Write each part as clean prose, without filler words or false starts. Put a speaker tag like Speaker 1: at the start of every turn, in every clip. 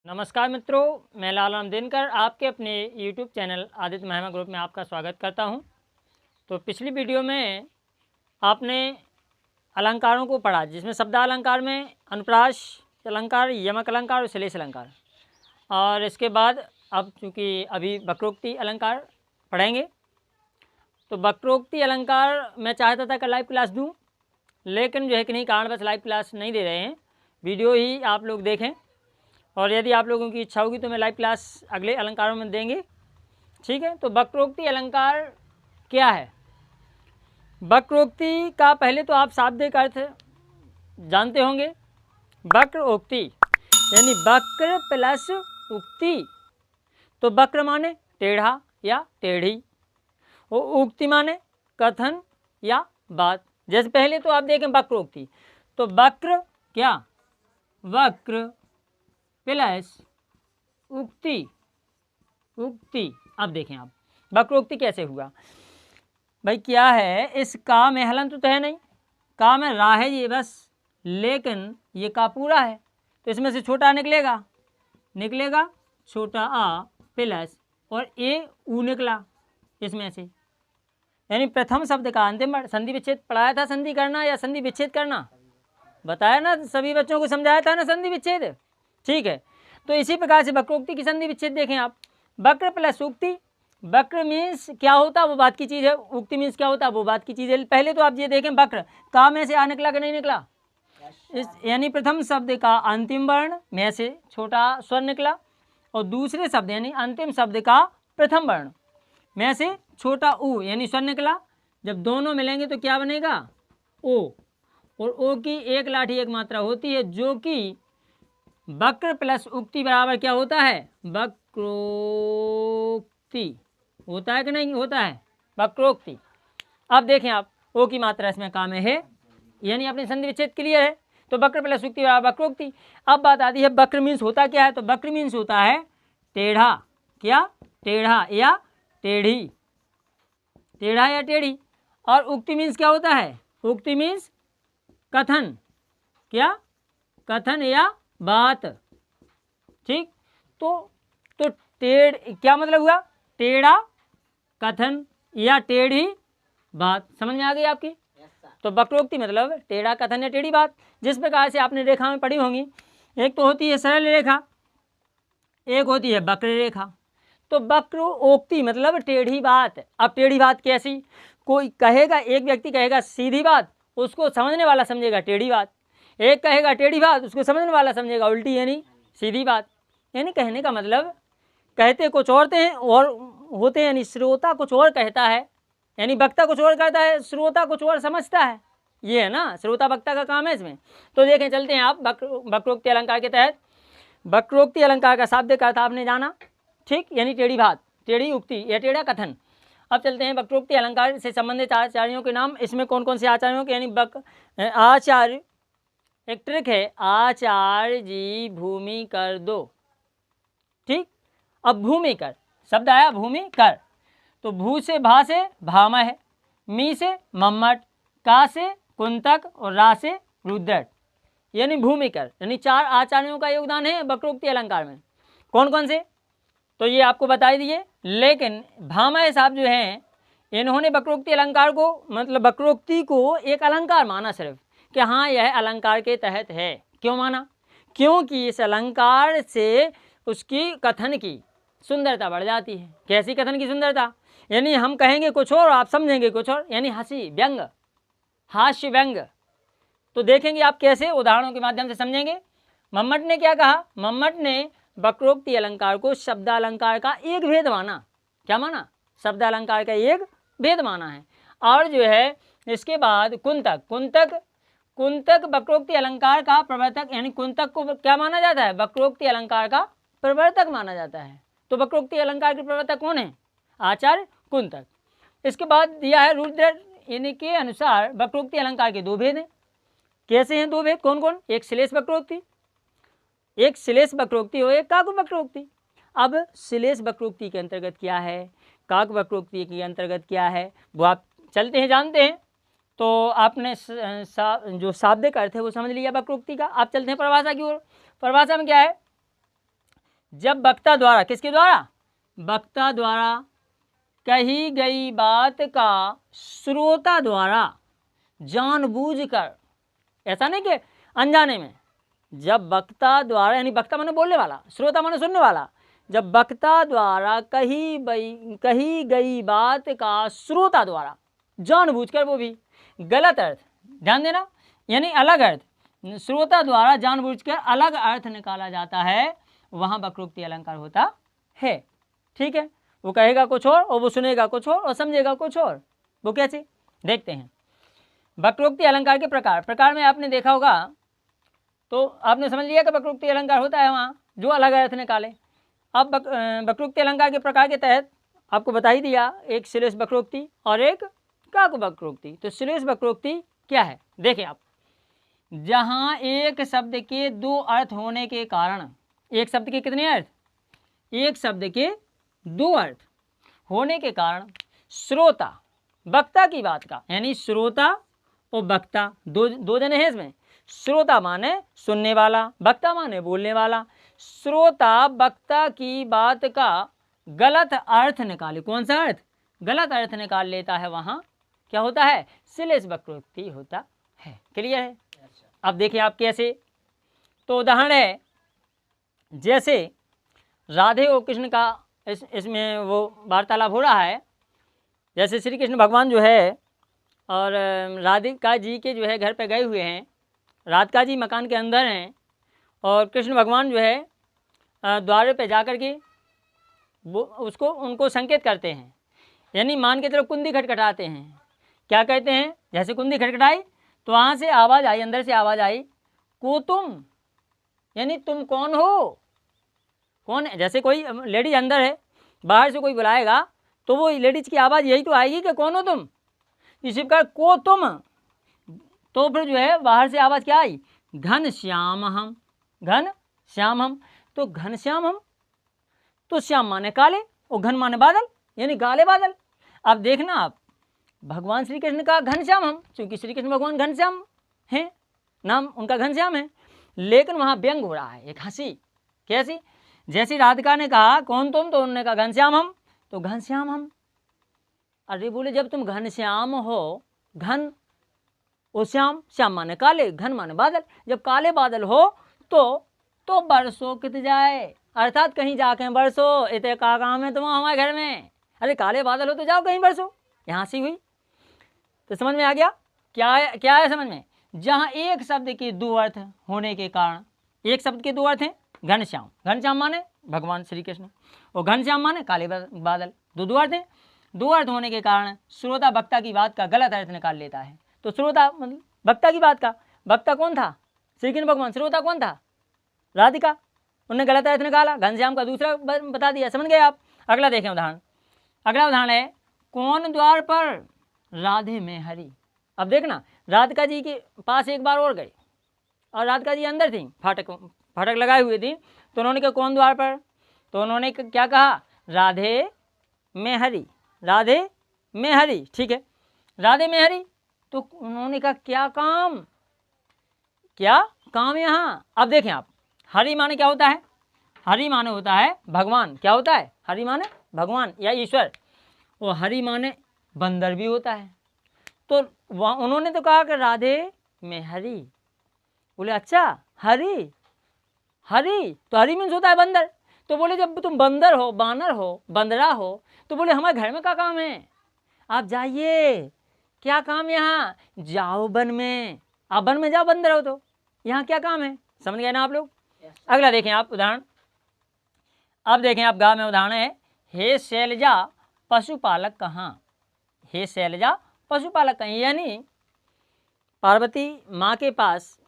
Speaker 1: नमस्कार मित्रों, मैं लाल राम दिनकर आपके अपने YouTube चैनल आदित्य महिमा ग्रुप में आपका स्वागत करता हूं। तो पिछली वीडियो में आपने अलंकारों को पढ़ा, जिसमें शब्दालंकार में अनुप्रास अलंकार, यमक अलंकार और श्लेष अलंकार। और इसके बाद अब चूँकि अभी वक्रोक्ति अलंकार पढ़ेंगे, तो वक्रोक्ति अलंकार मैं चाहता था कि लाइव क्लास दूँ, लेकिन जो है कि नहीं, कारणवश लाइव क्लास नहीं दे रहे हैं, वीडियो ही आप लोग देखें। और यदि आप लोगों की इच्छा होगी तो मैं लाइव क्लास अगले अलंकारों में देंगे, ठीक है। तो वक्रोक्ति अलंकार क्या है? वक्रोक्ति का पहले तो आप शाब्दिक अर्थ जानते होंगे। वक्रोक्ति यानी वक्र प्लस उक्ति। तो वक्र माने टेढ़ा या टेढ़ी, और उक्ति माने कथन या बात। जैसे पहले तो आप देखें वक्रोक्ति, तो वक्र क्या? वक्र प्लस उक्ति। उक्ति अब देखें आप वक्रोक्ति कैसे हुआ। भाई क्या है, इस का में हलंत तो है नहीं, का में रा है ये बस, लेकिन ये का पूरा है, तो इसमें से छोटा निकलेगा छोटा आ प्लस और ए ऊ निकला इसमें से, यानी प्रथम शब्द का अंतिम वर्ण। संधि विच्छेद पढ़ाया था, संधि करना या संधि विच्छेद करना बताया ना, सभी बच्चों को समझाया था ना संधि विच्छेद, ठीक है। तो इसी प्रकार से वक्रोक्ति की संधि विच्छेद देखें आप। वक्र प्लस उक्ति। वक्र मीन्स क्या होता है, वो बात की चीज़ है। उक्ति मीन्स क्या होता है, वो बात की चीज़ है। पहले तो आप ये देखें, वक्र का में से आ निकला कि नहीं निकला, इस यानी प्रथम शब्द का अंतिम वर्ण में से छोटा स्वर निकला, और दूसरे शब्द यानी अंतिम शब्द का प्रथम वर्ण में से छोटा ऊ यानी स्वर निकला। जब दोनों मिलेंगे तो क्या बनेगा? ओ। और ओ की एक लाठी एक मात्रा होती है, जो कि वक्र प्लस उक्ति बराबर क्या होता है? वक्रोक्ति होता है कि नहीं होता है? वक्रोक्ति। अब देखें आप, ओ की मात्रा इसमें का में है, यानी अपनी संधि विच्छेद क्लियर है। तो वक्र प्लस उक्ति बराबर वक्रोक्ति। अब बात आती है वक्र मीन्स होता क्या है, तो वक्र मीन्स होता है टेढ़ा। क्या? टेढ़ा या टेढ़ी, टेढ़ा या टेढ़ी। और उक्ति मीन्स क्या होता है? उक्ति मीन्स कथन। क्या? कथन या बात, ठीक। तो टेढ़ क्या मतलब हुआ? टेढ़ा कथन या टेढ़ी बात। समझ में आ गई आपकी? तो वक्रोक्ति मतलब टेढ़ा कथन या टेढ़ी बात। जिस प्रकार से आपने रेखा में पढ़ी होंगी, एक तो होती है सरल रेखा, एक होती है वक्र रेखा। तो वक्रोक्ति मतलब टेढ़ी बात। अब टेढ़ी बात कैसी? कोई कहेगा, एक व्यक्ति कहेगा सीधी बात, उसको समझने वाला समझेगा टेढ़ी बात। एक कहेगा टेढ़ी बात, उसको समझने वाला समझेगा उल्टी यानी सीधी बात। यानी कहने का मतलब, कहते कुछ और होते हैं, यानी श्रोता कुछ और कहता है, यानी वक्ता कुछ और कहता है, श्रोता कुछ और समझता है। ये है ना, श्रोता वक्ता का काम है इसमें। तो देखें, चलते हैं आप वक्रोक्ति अलंकार के तहत। वक्रोक्ति अलंकार का शाब्दिक अर्थ आपने जाना, ठीक, यानी टेढ़ी बात, टेढ़ी उक्ति या टेढ़ा कथन। अब चलते हैं वक्रोक्ति अलंकार से संबंधित आचार्यों के नाम। इसमें कौन कौन से आचार्यों के, यानी आचार्य, एक ट्रिक है, आचार्य जी भूमि कर दो, ठीक। अब भूमि कर शब्द आया, भूमि कर, तो भू से भा से भामा है, मी से मम्मट, का से कुंतक और रा से रुद्रट, यानी भूमि कर। यानी 4 आचार्यों का योगदान है वक्रोक्ति अलंकार में। कौन कौन से, तो ये आपको बता दिए। लेकिन भामा साहब जो हैं, इन्होंने वक्रोक्ति अलंकार को, मतलब वक्रोक्ति को एक अलंकार माना सिर्फ, कि हाँ यह अलंकार के तहत है। क्यों माना? क्योंकि इस अलंकार से उसकी कथन की सुंदरता बढ़ जाती है। कैसी कथन की सुंदरता? यानी हम कहेंगे कुछ और, आप समझेंगे कुछ और, यानी हंसी व्यंग, हास्य व्यंग। तो देखेंगे आप कैसे, उदाहरणों के माध्यम से समझेंगे। मम्मट ने क्या कहा? मम्मट ने वक्रोक्ति अलंकार को शब्दालंकार का एक भेद माना। क्या माना? शब्दालंकार का एक भेद माना है। और जो है इसके बाद कुंतक वक्रोक्ति अलंकार का प्रवर्तक, यानी कुंतक को क्या माना जाता है? वक्रोक्ति अलंकार का प्रवर्तक माना जाता है। तो वक्रोक्ति अलंकार के प्रवर्तक कौन है? आचार्य कुंतक। इसके बाद दिया है रुद्रट, यानी के अनुसार वक्रोक्ति अलंकार के 2 भेद हैं। कैसे हैं 2 भेद? कौन कौन? एक श्लेष वक्रोक्ति, एक श्लेष वक्रोक्ति और एक काक वक्रोक्ति। अब श्लेष वक्रोक्ति के अंतर्गत क्या है, काक वक्रोक्ति के अंतर्गत क्या है, वो आप चलते हैं जानते हैं। तो आपने जो शाब्दिक अर्थ है वो समझ लिया वक्रोक्ति का। आप चलते हैं परिभाषा की ओर। परिभाषा में क्या है? जब वक्ता द्वारा, किसके द्वारा, वक्ता द्वारा कही गई बात का श्रोता द्वारा जानबूझकर, ऐसा नहीं कि अनजाने में, जब वक्ता द्वारा, यानी वक्ता माने बोलने वाला, श्रोता माने सुनने वाला, जब वक्ता द्वारा कही गई बात का श्रोता द्वारा जानबूझकर, वो भी गलत अर्थ, ध्यान देना, यानी अलग अर्थ, श्रोता द्वारा जानबूझकर अलग अर्थ निकाला जाता है, वहाँ वक्रोक्ति अलंकार होता है। ठीक है, वो कहेगा कुछ और वो सुनेगा कुछ और समझेगा कुछ और। वो कैसे, देखते हैं। वक्रोक्ति अलंकार के प्रकार में आपने देखा होगा, तो आपने समझ लिया कि वक्रोक्ति अलंकार होता है वहाँ जो अलग अर्थ निकाले। अब वक्रोक्ति अलंकार के प्रकार के तहत आपको बता ही दिया, एक श्लेष वक्रोक्ति और एक काक वक्रोक्ति। तो श्लेष वक्रोक्ति क्या है, देखें आप, जहाँ एक शब्द के दो अर्थ होने के कारण, एक शब्द के कितने अर्थ, एक शब्द के दो अर्थ होने के कारण श्रोता वक्ता की बात का, यानी श्रोता और वक्ता दो जने हैं इसमें। श्रोता माने सुनने वाला, वक्ता माने बोलने वाला। श्रोता वक्ता की बात का गलत अर्थ निकाले, कौन सा अर्थ, गलत अर्थ निकाल लेता है, वहाँ क्या होता है, श्लेष वक्रोक्ति होता है। क्लियर है। अब देखिए आप कैसे, तो उदाहरण है, जैसे राधे और कृष्ण का इसमें वो वार्तालाप हो रहा है। जैसे श्री कृष्ण भगवान जो है और राधिका जी के जो है घर पे गए हुए हैं, राधिका जी मकान के अंदर हैं और कृष्ण भगवान जो है द्वार पे जा कर के वो उनको संकेत करते हैं, यानी मान के चलो कुंडी खटखटाते हैं। क्या कहते हैं, जैसे कुंडी खटखटाई तो वहाँ से आवाज़ आई, अंदर से आवाज़ आई, को तुम, यानी तुम कौन हो, कौन है। जैसे कोई लेडीज अंदर है, बाहर से कोई बुलाएगा तो वो लेडीज की आवाज़ यही तो आएगी कि कौन हो तुम। इसी प्रकार को तुम, तो फिर जो है बाहर से आवाज़ क्या आई, घन श्याम हम, घन श्याम हम। तो घन श्याम हम, तो श्याम माने काले और घन माने बादल, यानी काले बादल। अब देखना आप, भगवान श्री कृष्ण का घनश्याम हम, क्योंकि श्री कृष्ण भगवान घनश्याम हैं, नाम उनका घनश्याम है, लेकिन वहाँ व्यंग हो रहा है, एक हंसी। कैसी, जैसी राधिका ने कहा कौन तुम, तो उन्होंने कहा घनश्याम हम, तो घनश्याम हम। अरे बोले जब तुम घनश्याम हो, घन और श्याम, श्याम माने काले, घन माने बादल, जब काले बादल हो तो बरसो कित जाए, अर्थात कहीं जाके बरसो, इतने का काम है तुम हमारे घर में। अरे काले बादल हो तो जाओ कहीं बरसो, यहाँ से हुई। तो समझ में आ गया, क्या है समझ में, जहाँ एक शब्द के दो अर्थ होने के कारण, एक शब्द के दो अर्थ हैं, घनश्याम, घनश्याम माने भगवान श्री कृष्ण और घनश्याम माने काले बादल, दो अर्थ हैं। दो अर्थ होने के कारण श्रोता वक्ता की बात का गलत अर्थ निकाल लेता है। तो श्रोता मतलब वक्ता की बात का, वक्ता कौन था, श्री कृष्ण भगवान, श्रोता कौन था, राधिका, उन्होंने गलत अर्थ निकाला, घनश्याम का दूसरा बता दिया। समझ गए आप। अगला देखें उदाहरण, अगला उदाहरण है, कौन द्वार पर राधे में हरि। अब देखना, राधिका जी के पास एक बार और गए और राधिका जी अंदर थी, फाटक लगाए हुए थी, तो उन्होंने कहा कौन द्वार पर, तो उन्होंने क्या कहा, राधे में हरि, राधे में हरि। ठीक है, राधे में हरि, तो उन्होंने कहा क्या काम यहाँ। अब देखें आप, हरि माने क्या होता है, हरि माने होता है भगवान। क्या होता है, हरि माने भगवान या ईश्वर, और हरि माने बंदर भी होता है। तो उन्होंने तो कहा कि राधे में हरि, बोले अच्छा हरि, तो हरि मीन्स होता है बंदर। तो बोले जब तुम बंदर हो, बानर हो, बंदरा हो, तो बोले हमारे घर में क्या काम है, आप जाइए, क्या काम यहाँ, जाओ वन में, आप वन में जाओ, बंदर हो तो यहाँ क्या काम है। समझ गए ना आप लोग। अगला देखें आप उदाहरण, अब देखें आप गाँव में उदाहरण है, हे शैलजा पशुपालक कहाँ, हे शैलजा पशुपालक कहीं, यानी पार्वती माँ के पास।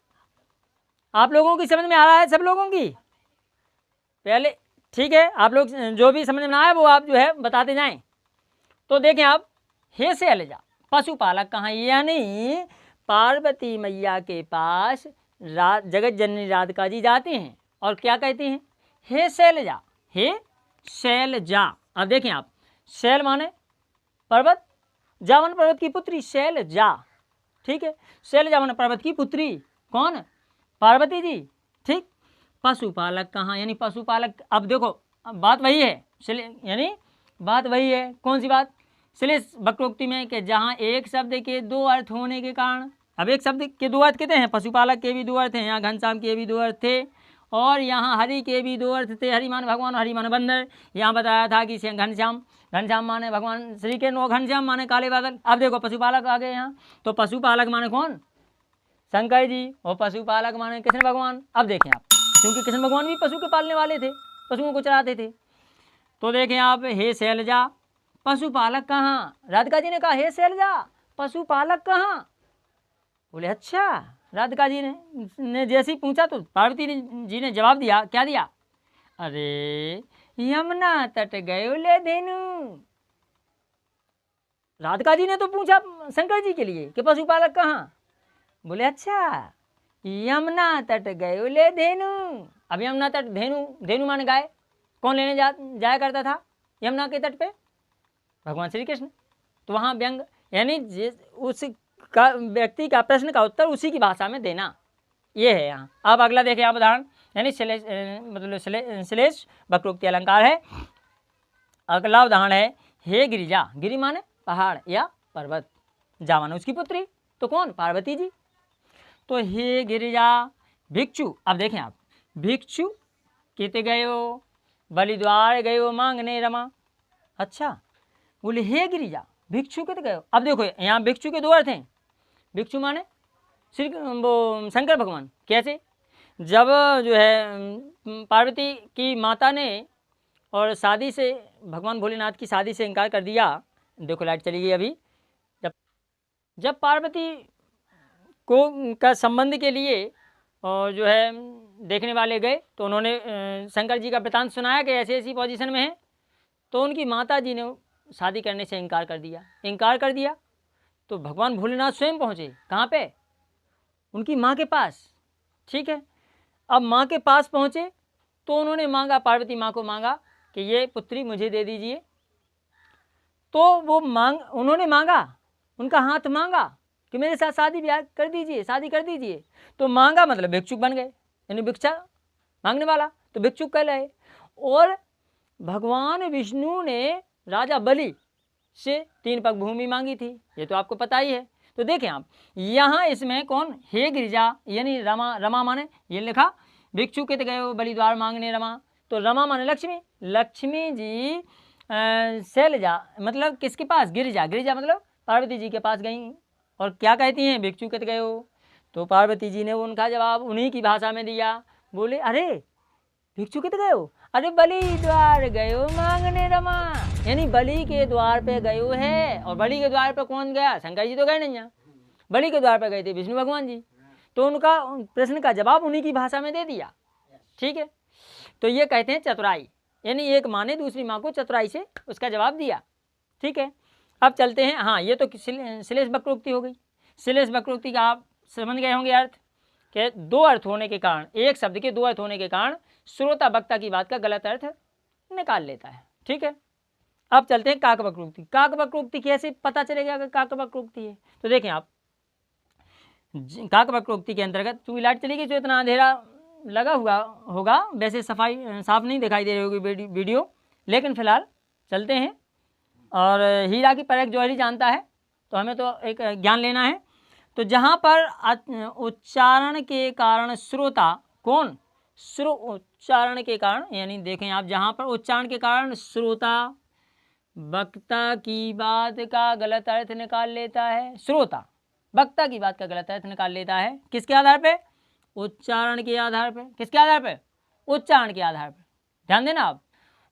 Speaker 1: आप लोगों की समझ में आ रहा है, सब लोगों की पहले, ठीक है, आप लोग जो भी समझ में आया वो आप जो है बताते जाएं। तो देखें आप, हे शैलजा पशुपालक कहाँ, यानी पार्वती मैया के पास जगत जननी राधिका जी जाते हैं और क्या कहती हैं, हे शैलजा, हे शैलजा। अब देखें आप, शैल माने पर्वत, जावन पर्वत की पुत्री शैलजा। ठीक है, शैलजा माने पर्वत की पुत्री, कौन, पार्वती जी। ठीक, पशुपालक कहाँ, यानी पशुपालक। अब देखो अब बात वही है, यानी बात वही है, कौन सी बात, श्लेष वक्रोक्ति में कि जहाँ एक शब्द के दो अर्थ होने के कारण, अब एक शब्द के दो अर्थ कितने हैं, पशुपालक के भी दो अर्थ हैं, यहाँ घनश्याम के भी दो अर्थ थे, और यहाँ हरि के भी दो अर्थ थे, हरि माने भगवान, हरि माने बंदर। यहाँ बताया था कि घनश्याम, घनश्याम माने भगवान श्री कृष्ण, और घनश्याम माने काले बादल। अब देखो पशुपालक आ गए यहाँ, तो पशुपालक माने कौन, शंकर जी, और पशुपालक माने कृष्ण भगवान। अब देखें आप, क्योंकि कृष्ण भगवान भी पशु के पालने वाले थे, पशुओं को चराते थे। तो देखें आप, हे शैलजा पशुपालक कहाँ, राधिका जी ने कहा हे शैलजा पशुपालक कहाँ, बोले अच्छा। राधिका जी ने जैसे ही पूछा तो पार्वती जी ने जवाब दिया, क्या दिया, अरे यमुना तट गयो ले धेनु। राधिका जी ने तो पूछा शंकर जी के लिए कि पशुपालक कहाँ, बोले अच्छा यमुना तट गयो ले धेनु। अब यमुना तट, धेनु, धेनु माने गाय, कौन लेने जाया करता था यमुना के तट पे, भगवान श्री कृष्ण। तो वहाँ व्यंग, यानी उस का व्यक्ति का प्रश्न का उत्तर उसी की भाषा में देना, ये है यहाँ। अब अगला देखें आप उदाहरण, यानी मतलब श्लेष वक्रोक्ति अलंकार है। अगला उदाहरण है हे गिरिजा, गिरि माने पहाड़ या पर्वत, जा माने उसकी पुत्री, तो कौन, पार्वती जी। तो हे गिरिजा भिक्षु, अब देखें आप, भिक्षु कित गयो, बलिद्वार गयो मांगने रमा। अच्छा, बोले हे गिरिजा भिक्षु कित गयो। अब देखो यहाँ भिक्षु के दो अर्थ हैं, भिक्षु माने श्री वो शंकर भगवान। कैसे, जब जो है पार्वती की माता ने और शादी से, भगवान भोलेनाथ की शादी से इनकार कर दिया, देखो लाइट चली गई अभी, जब पार्वती को का संबंध के लिए और जो है देखने वाले गए, तो उन्होंने शंकर जी का वृतांत सुनाया कि ऐसी ऐसी पोजीशन में है, तो उनकी माता जी ने शादी करने से इनकार कर दिया। तो भगवान भोलेनाथ स्वयं पहुँचे कहाँ पे, उनकी माँ के पास, ठीक है। अब माँ के पास पहुँचे तो उन्होंने मांगा, पार्वती माँ को मांगा कि ये पुत्री मुझे दे दीजिए। तो वो उन्होंने मांगा, उनका हाथ मांगा कि मेरे साथ शादी ब्याह कर दीजिए, शादी कर दीजिए। तो मांगा मतलब भिक्षुक बन गए, यानी भिक्षा मांगने वाला, तो भिक्षुक कहलाए। और भगवान विष्णु ने राजा बलि से 3 पग भूमि मांगी थी, ये तो आपको पता ही है। तो देखें आप, यहाँ इसमें कौन, हे गिरिजा यानी रमा, रमा माने ये लिखा, भिक्षु कित गयो बलिद्वार मांगने रमा, तो रमा माने लक्ष्मी, लक्ष्मी जी शैलजा मतलब किसके पास, गिरिजा, गिरिजा मतलब पार्वती जी के पास गई, और क्या कहती हैं, भिक्षु कित गयो। तो पार्वती जी ने उनका जवाब उन्हीं की भाषा में दिया, बोले अरे भिक्षु कित गयो, अरे बलि द्वार गयो मांगने रमा, यानी बलि के द्वार पे गयो है। और बलि के द्वार पे कौन गया, शंकर जी तो गए नहीं, यहाँ बलि के द्वार पे गए थे विष्णु भगवान जी। तो उनका प्रश्न का जवाब उन्हीं की भाषा में दे दिया, ठीक है। तो ये कहते हैं चतुराई, यानी एक माँ ने दूसरी माँ को चतुराई से उसका जवाब दिया, ठीक है। अब चलते हैं, हाँ ये तो श्लेष वक्रोक्ति हो गई। श्लेष वक्रोक्ति का आप समझ गए होंगे अर्थ, कि 2 अर्थ होने के कारण, एक शब्द के 2 अर्थ होने के कारण श्रोता वक्ता की बात का गलत अर्थ निकाल लेता है, ठीक है। अब चलते हैं काक वक्रोक्ति। काक वक्रोक्ति कैसे पता चलेगा कि काक वक्रोक्ति है, तो देखें आप, काक वक्रोक्ति के अंतर्गत, तो लाइट चली गई तो इतना अंधेरा लगा हुआ होगा, वैसे सफाई साफ नहीं दिखाई दे रही होगी वीडियो, लेकिन फिलहाल चलते हैं। और हीरा की परख जौहरी जानता है, तो हमें तो एक ज्ञान लेना है। तो जहाँ पर उच्चारण के कारण श्रोता, कौन, उच्चारण के कारण, यानी देखें आप, जहाँ पर उच्चारण के कारण श्रोता वक्ता की बात का गलत अर्थ निकाल लेता है, श्रोता वक्ता की बात का गलत अर्थ निकाल लेता है, किसके आधार पे, उच्चारण के आधार पे। किसके आधार पे, उच्चारण के आधार पे। ध्यान देना आप,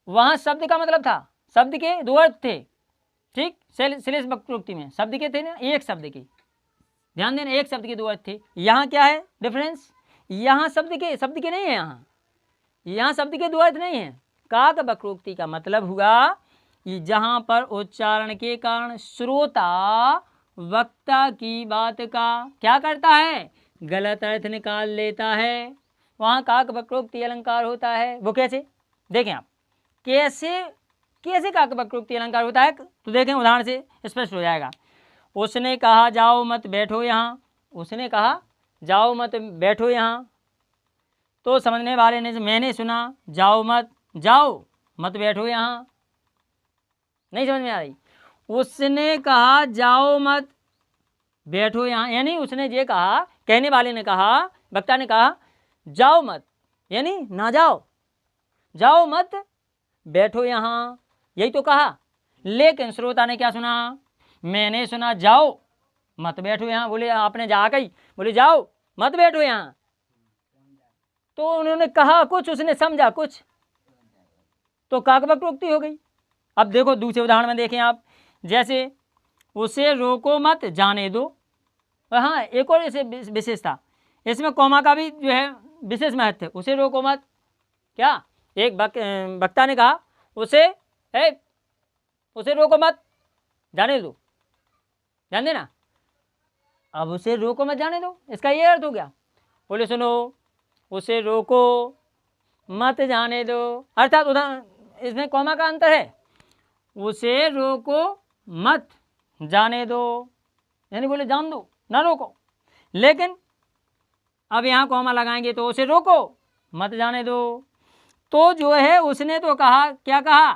Speaker 1: वहाँ शब्द का मतलब था, शब्द के 2 अर्थ थे, ठीक। श्लेष वक्रोक्ति में शब्द के थे ना, एक शब्द के, ध्यान देना, एक शब्द के 2 अर्थ थे। यहाँ क्या है डिफरेंस, यहाँ शब्द के नहीं है, यहाँ शब्द के 2 अर्थ नहीं है। काक वक्रोक्ति का मतलब हुआ कि जहाँ पर उच्चारण के कारण श्रोता वक्ता की बात का क्या करता है, गलत अर्थ निकाल लेता है, वहाँ काक वक्रोक्ति अलंकार होता है। वो कैसे, देखें आप, कैसे काक वक्रोक्ति अलंकार होता है, तो देखें उदाहरण से स्पष्ट हो जाएगा। उसने कहा जाओ मत बैठो यहाँ, उसने कहा जाओ मत बैठो यहाँ, तो समझने वाले ने मैंने सुना जाओ मत बैठो यहाँ, नहीं समझ में आ रही। उसने कहा जाओ मत बैठो यहाँ, यानी उसने ये कहा, कहने वाले ने कहा, वक्ता ने कहा जाओ मत, यानी ना जाओ मत बैठो यहाँ, यही तो कहा। लेकिन श्रोता ने क्या सुना, मैंने सुना जाओ मत बैठो यहाँ, बोले आपने जा कही, बोले जाओ मत बैठो यहाँ। तो उन्होंने कहा कुछ, उसने समझा कुछ, तो काकवक्रोक्ति हो गई। अब देखो दूसरे उदाहरण में देखें आप, जैसे उसे रोको मत जाने दो। हाँ, एक और इसे विशेषता, इसमें कौमा का भी जो है विशेष महत्व है। उसे रोको मत, क्या एक वक्ता ने कहा उसे रोको मत जाने दो, जान देना। अब उसे रोको मत जाने दो, इसका ये अर्थ हो गया। बोले सुनो उसे रोको मत जाने दो, अर्थात उदाहरण इसमें कौमा का अंतर है। उसे रोको मत जाने दो, यानी बोले जान दो ना रोको। लेकिन अब यहाँ कौमा लगाएंगे तो उसे रोको मत जाने दो। तो जो है उसने तो कहा, क्या कहा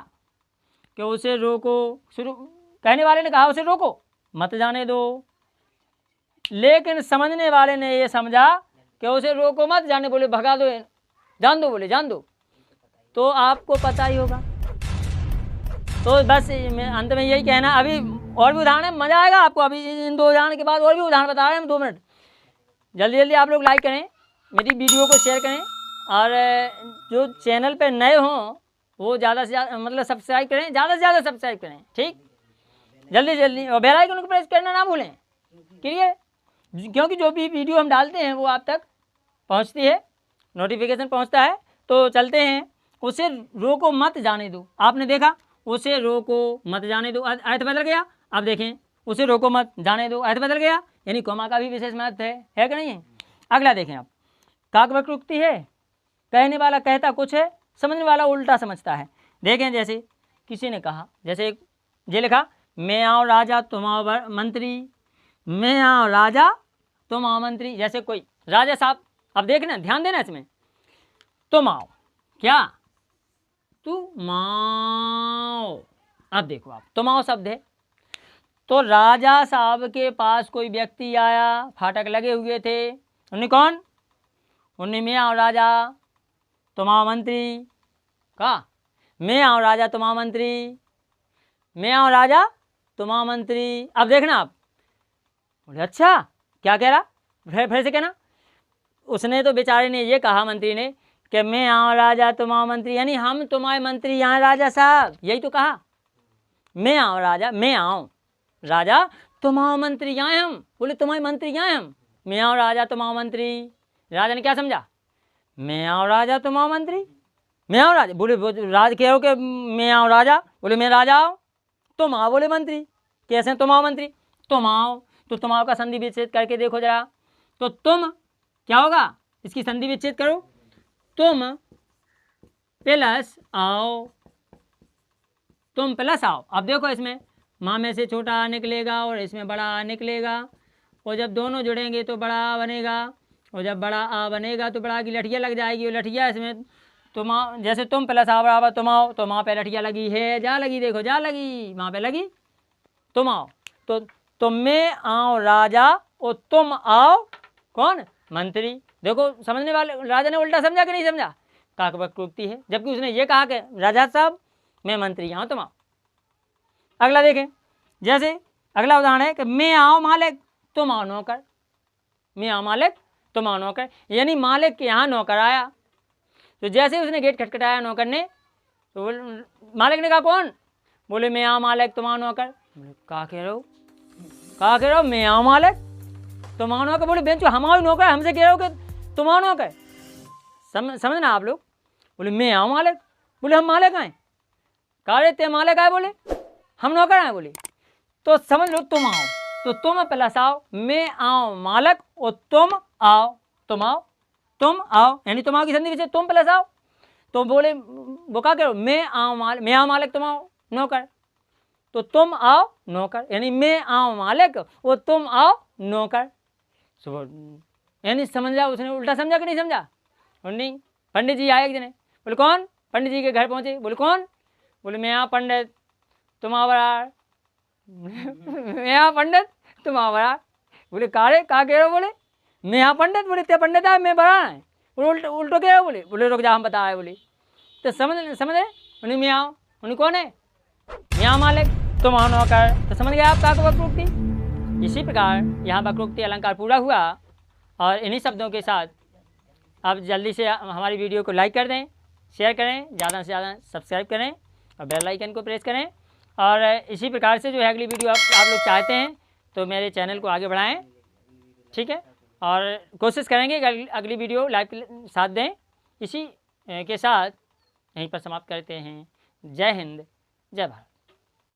Speaker 1: कि उसे रोको, शुरू कहने वाले ने कहा उसे रोको मत जाने दो। लेकिन समझने वाले ने ये समझा कि उसे रोको मत जाने, बोले भगा दो, जान दो, बोले जान दो। तो आपको पता ही होगा। तो बस मैं अंत में यही कहना, अभी और भी उदाहरण है, मजा आएगा आपको। अभी इन दो उदाहरण के बाद और भी उदाहरण बता रहे हैं हम, 2 मिनट। जल्दी जल्दी आप लोग लाइक करें, मेरी वीडियो को शेयर करें, और जो चैनल पे नए हों वो ज़्यादा से ज़्यादा मतलब सब्सक्राइब करें, ज़्यादा से ज़्यादा सब्सक्राइब करें, ठीक, जल्दी जल्दी। और बेल आइकन को प्रेस करना ना भूलें, क्लियर, क्योंकि जो भी वीडियो हम डालते हैं वो आप तक पहुंचती है, नोटिफिकेशन पहुंचता है। तो चलते हैं, उसे रोको मत जाने दो। आपने देखा उसे रोको मत जाने दो, अर्थ बदल गया। अब देखें उसे रोको मत जाने दो, अर्थ बदल गया, यानी कौमा का भी विशेष महत्व है कि नहीं है। अगला देखें आप, काकवक्रोक्ति है, कहने वाला कहता कुछ है, समझने वाला उल्टा समझता है। देखें जैसे किसी ने कहा, जैसे ये लिखा मैं आओ राजा तुम आओ मंत्री, मैं आओ राजा तुम आओ मंत्री। जैसे कोई राजा साहब, अब देखना ध्यान देना इसमें, तुम आओ, क्या तुम आओ। अब देखो आप, तुम आओ शब्द है, तो राजा साहब के पास कोई व्यक्ति आया, फाटक लगे हुए थे, उन्हें कौन, उन्हें मैं आओ राजा तुम आओ मंत्री, कहा मैं आओ राजा तुम आओ मंत्री, मैं आओ राजा तुम आओ मंत्री। अब देखना आप, बोले अच्छा क्या कह रहा, फिर से कहना। उसने तो बेचारे ने ये कहा, मंत्री ने, कि मैं आओ राजा तुम आओ मंत्री, यानी हम तुम्हारे मंत्री यहाँ राजा साहब, यही तो कहा। मैं आओ राजा, मैं आओ राजा तुम आओ मंत्री यहाँ हम, बोले तुम्हारे मंत्री यहाँ हम, मैं आओ राजा तुम आओ मंत्री। राजा ने क्या समझा, मैं आओ राजा तुम आओ मंत्री, मैं आओ राजा, बोले राज कह रहे हो कि मैं आओ राजा, बोले मैं राजा आओ, तुम आओ बोले मंत्री, कैसे तुम आओ मंत्री, तुम आओ। तो तुम आओ का संधि विच्छेद करके देखो जरा, तो तुम क्या होगा, इसकी संधि विच्छेद करो, तुम प्लस आओ, तुम प्लस आओ। अब देखो इसमें माँ में से छोटा आ निकलेगा और इसमें बड़ा आ निकलेगा, और जब दोनों जुड़ेंगे तो बड़ा आ बनेगा, और जब बड़ा आ बनेगा तो बड़ा की लठिया लग जाएगी, और लठिया इसमें तुम जैसे तुम प्लस आओ बराबर तुम आओ, तो माँ पे लठिया लगी है, जा लगी, देखो जा लगी, माँ पे लगी, तुम आओ। तो मैं आओ राजा और तुम आओ कौन, मंत्री। देखो समझने वाले राजा ने उल्टा समझा कि नहीं समझा, काकवक्रोक्ति है, जबकि उसने ये कहा कि राजा साहब मैं मंत्री यहाँ तुम आओ। अगला देखें, जैसे अगला उदाहरण है कि मैं आओ मालिक तुम आओ नौकर, मैं आओ मालिक तुम आओ नौकर, यानी मालिक के यहाँ नौकर आया, तो जैसे उसने गेट खटखटाया नौकर ने, तो मालिक ने कहा कौन, बोले मैं आओ मालिक तुम आओ नौकर। कहा कह रहे हो, कहा कह रहे हो मैं आओ मालिक तुम आओ नौकर, बोले बेंचो हम आओ नौकर, हमसे कह रहे हो कि तुम आओ नौकर। समझना आप लोग, बोले मैं आओ मालिक, बोले हम मालिक आए, कह रहे थे मालिक आए, बोले हम नौकर आए, बोले तो समझ लो तुम आओ, तो तुम प्लस आओ, मैं आओ मालिक और तुम आओ, तुम आओ तुम आओ, यानी तुम आओ की संधि विच्छेद तुम प्लस आओ, तो बोले वो क्या करो, मैं आओ मालिक तुम आओ नौकर, तो तुम आओ नौकर, यानी मैं आओ मालिक और तुम आओ नौकर। यानी समझा, उसने उल्टा समझा कि नहीं समझा, बोले नहीं। पंडित जी आए एक दिन, बोले कौन? पंडित जी के घर पहुँचे, बोले कौन? बोले मैं यहाँ पंडित तुम आवर। मैं यहाँ पंडित तुम आवर। बोले कारे कहाँ कह रहे हो? बोले मैं यहाँ पंडित। बोले ते पंडित है मैं बड़ा है। बोले उल्टो कह रहे हो? बोले रुक जा हम बता रहे। बोले तो समझ रहे? बोले मैं यहाँ। उन्हें कौन है? यहाँ मालिक तुम आओ नौकर। तो समझ गए आप का वक्रोक्ति। इसी प्रकार यहाँ वक्रोक्ति अलंकार पूरा हुआ। और इन्हीं शब्दों के साथ आप जल्दी से हमारी वीडियो को लाइक कर दें, शेयर करें, ज़्यादा से ज़्यादा सब्सक्राइब करें और बेल आइकन को प्रेस करें। और इसी प्रकार से जो है अगली वीडियो आप लोग चाहते हैं तो मेरे चैनल को आगे बढ़ाएं, ठीक है। और कोशिश करेंगे कि अगली वीडियो लाइव के साथ दें। इसी के साथ यहीं पर समाप्त करते हैं। जय हिंद, जय भारत।